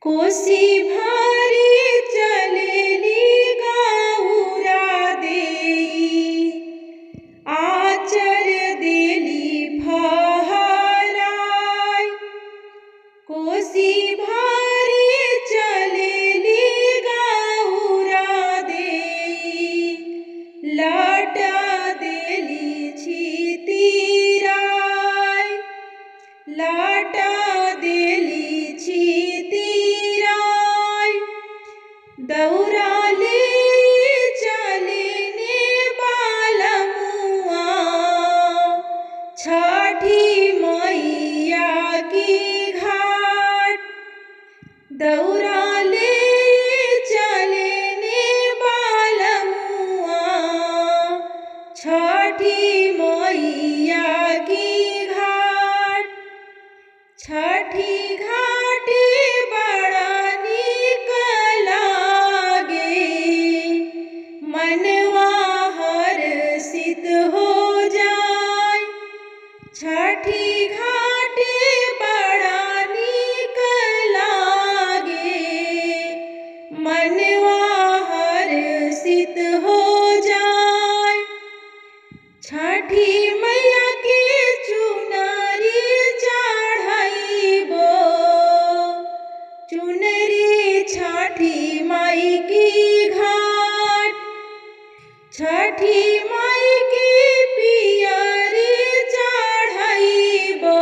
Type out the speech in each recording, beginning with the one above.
कोसी भारी चलेली गौरा देई, आचर देली फहराई। कोसी भारी चलेली गौरा देई, लाटा देली छितिराई। लाटा देली छितिराई, दौराले चलेने बालमुआ, छठी मैया की घाट। दौराले चलेने बालमुआ, छठी मैया की घाट। छठी घाटी बड़ा नीक लागे, मनवा हर्षित हो जाय। छठी घाटी बड़ा नीक लागे, मनवा हर्षित हो जाय। छठी मैया की चुनरी चढ़ाइबो, चुनरी छठी माई की घाट। छठी माई की पियरी चढ़ाइबो,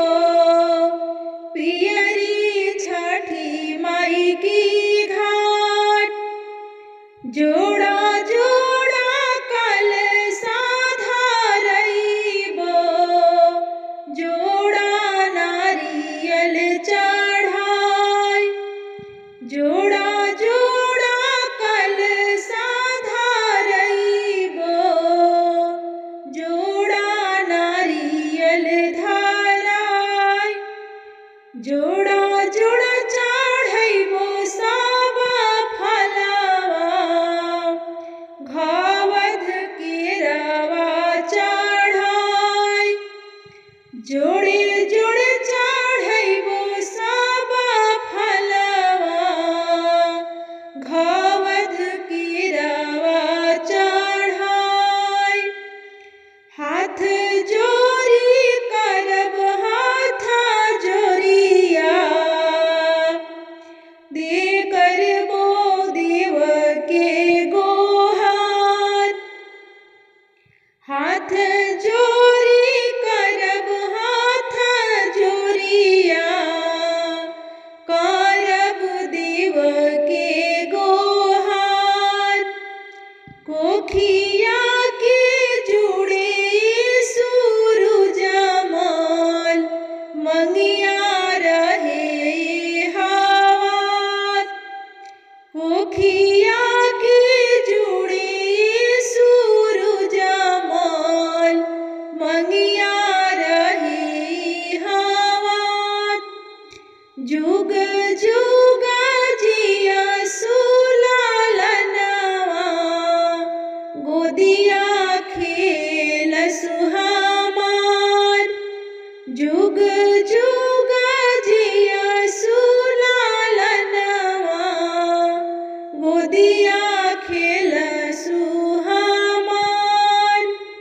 पियरी छठी माई की घाट। जोड़ा जोड़ा कलशा धरइबो, जोड़ा नारियल चढ़ाई। जोड़ा जोड़ा कलशा धरइबो, जोड़ा नारियल धराई। जोड़ा जोड़ा चढ़इबो सब फलवा, घावध केरवा चढ़ाई। जोड़े जोड़े चढ़इबो सब फलवा, घावध केरवा चढ़ाई। हाथ जोड़ी करब हाथ जोड़िया, दे करबो देव के गोहार। हाथ जोड़ी करब हाथ जोड़िया, करब देव